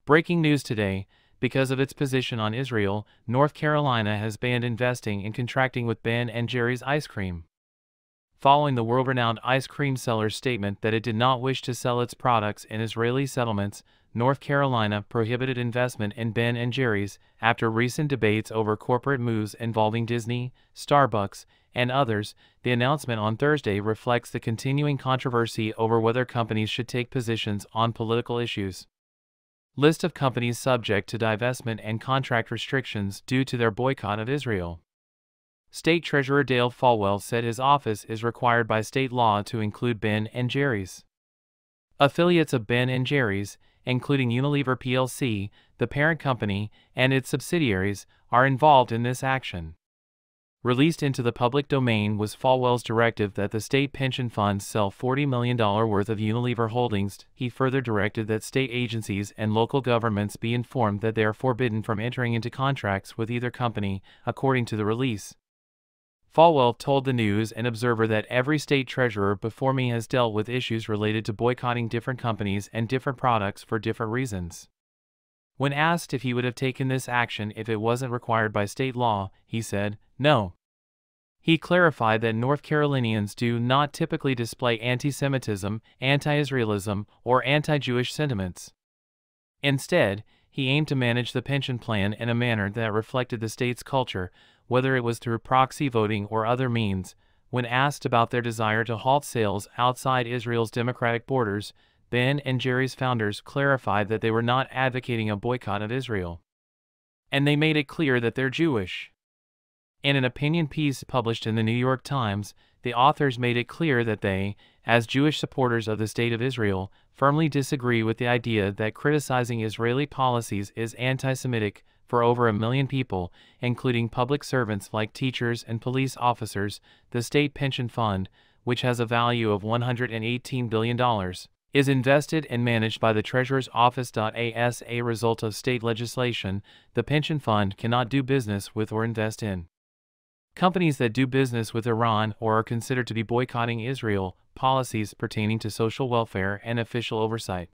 Breaking news today: because of its position on Israel, North Carolina has banned investing in contracting with Ben & Jerry's ice cream. Following the world-renowned ice cream seller's statement that it did not wish to sell its products in Israeli settlements, North Carolina prohibited investment in Ben & Jerry's after recent debates over corporate moves involving Disney, Starbucks, and others. The announcement on Thursday reflects the continuing controversy over whether companies should take positions on political issues. List of companies subject to divestment and contract restrictions due to their boycott of Israel. State Treasurer Dale Folwell said his office is required by state law to include Ben & Jerry's. Affiliates of Ben & Jerry's, including Unilever plc, the parent company, and its subsidiaries, are involved in this action. Released into the public domain was Folwell's directive that the state pension funds sell $40 million worth of Unilever holdings. He further directed that state agencies and local governments be informed that they are forbidden from entering into contracts with either company, according to the release. Folwell told the News and Observer that every state treasurer before me has dealt with issues related to boycotting different companies and different products for different reasons. When asked if he would have taken this action if it wasn't required by state law, he said, "No." He clarified that North Carolinians do not typically display anti-Semitism, anti-Israelism, or anti-Jewish sentiments. Instead, he aimed to manage the pension plan in a manner that reflected the state's culture, whether it was through proxy voting or other means. When asked about their desire to halt sales outside Israel's democratic borders, Ben & Jerry's founders clarified that they were not advocating a boycott of Israel. And they made it clear that they're Jewish. In an opinion piece published in the New York Times, the authors made it clear that they, as Jewish supporters of the State of Israel, firmly disagree with the idea that criticizing Israeli policies is anti-Semitic. For over 1 million people, including public servants like teachers and police officers, the state pension fund, which has a value of $118 billion, is invested and managed by the Treasurer's Office. As a result of state legislation, the pension fund cannot do business with or invest in companies that do business with Iran or are considered to be boycotting Israel, policies pertaining to social welfare and official oversight.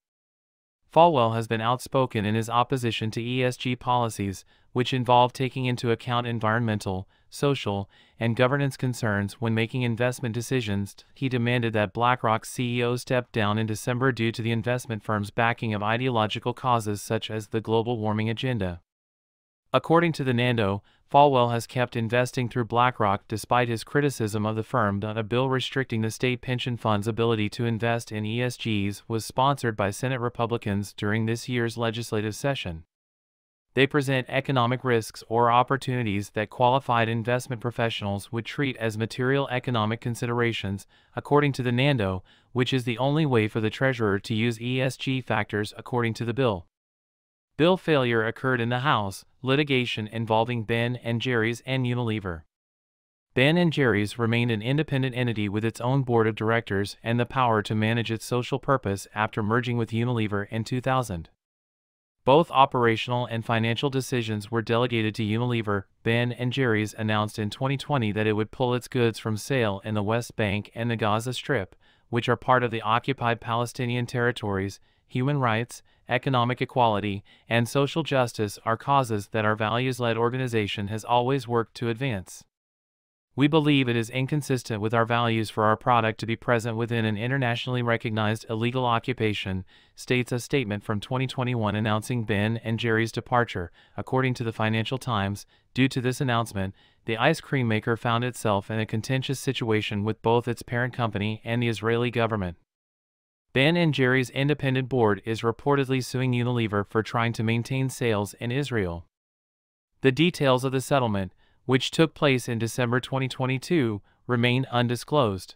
Folwell has been outspoken in his opposition to ESG policies, which involve taking into account environmental, social, and governance concerns when making investment decisions. He demanded that BlackRock's CEO step down in December due to the investment firm's backing of ideological causes such as the global warming agenda. According to the Nando, Folwell has kept investing through BlackRock despite his criticism of the firm. A bill restricting the state pension fund's ability to invest in ESGs was sponsored by Senate Republicans during this year's legislative session. They present economic risks or opportunities that qualified investment professionals would treat as material economic considerations, according to the Nando, which is the only way for the treasurer to use ESG factors according to the bill. Bill failure occurred in the House, litigation involving Ben & Jerry's and Unilever. Ben & Jerry's remained an independent entity with its own board of directors and the power to manage its social purpose after merging with Unilever in 2000. Both operational and financial decisions were delegated to Unilever. Ben & Jerry's announced in 2020 that it would pull its goods from sale in the West Bank and the Gaza Strip, which are part of the occupied Palestinian territories. Human rights, economic equality, and social justice are causes that our values-led organization has always worked to advance. We believe it is inconsistent with our values for our product to be present within an internationally recognized illegal occupation, states a statement from 2021 announcing Ben & Jerry's departure. According to the Financial Times, due to this announcement, the ice cream maker found itself in a contentious situation with both its parent company and the Israeli government. Ben & Jerry's independent board is reportedly suing Unilever for trying to maintain sales in Israel. The details of the settlement, which took place in December 2022, remain undisclosed.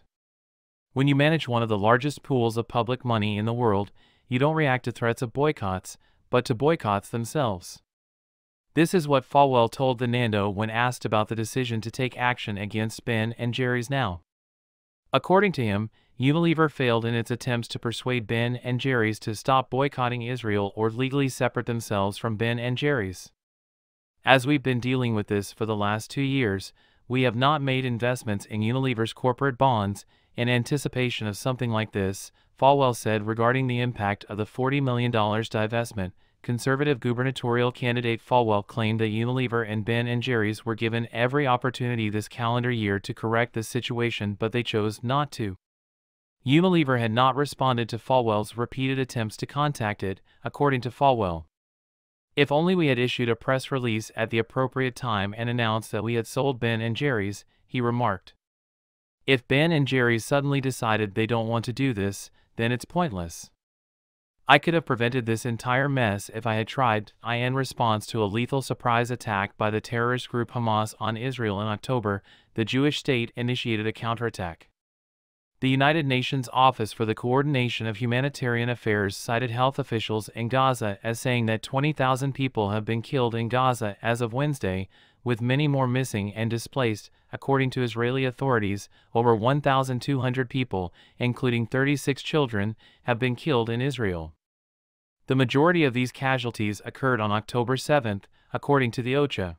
When you manage one of the largest pools of public money in the world, you don't react to threats of boycotts, but to boycotts themselves. This is what Folwell told the Nando when asked about the decision to take action against Ben & Jerry's now. According to him, Unilever failed in its attempts to persuade Ben & Jerry's to stop boycotting Israel or legally separate themselves from Ben & Jerry's. As we've been dealing with this for the last 2 years, we have not made investments in Unilever's corporate bonds in anticipation of something like this, Folwell said regarding the impact of the $40 million divestment. conservative gubernatorial candidate Falwell claimed that Unilever and Ben & Jerry's were given every opportunity this calendar year to correct the situation, but they chose not to. Unilever had not responded to Falwell's repeated attempts to contact it, according to Falwell. If only we had issued a press release at the appropriate time and announced that we had sold Ben & Jerry's, he remarked. If Ben & Jerry's suddenly decided they don't want to do this, then it's pointless. I could have prevented this entire mess if I had tried. In response to a lethal surprise attack by the terrorist group Hamas on Israel in October, the Jewish state initiated a counterattack. The United Nations Office for the Coordination of Humanitarian Affairs cited health officials in Gaza as saying that 20,000 people have been killed in Gaza as of Wednesday, with many more missing and displaced. According to Israeli authorities, over 1,200 people, including 36 children, have been killed in Israel. The majority of these casualties occurred on October 7, according to the OCHA.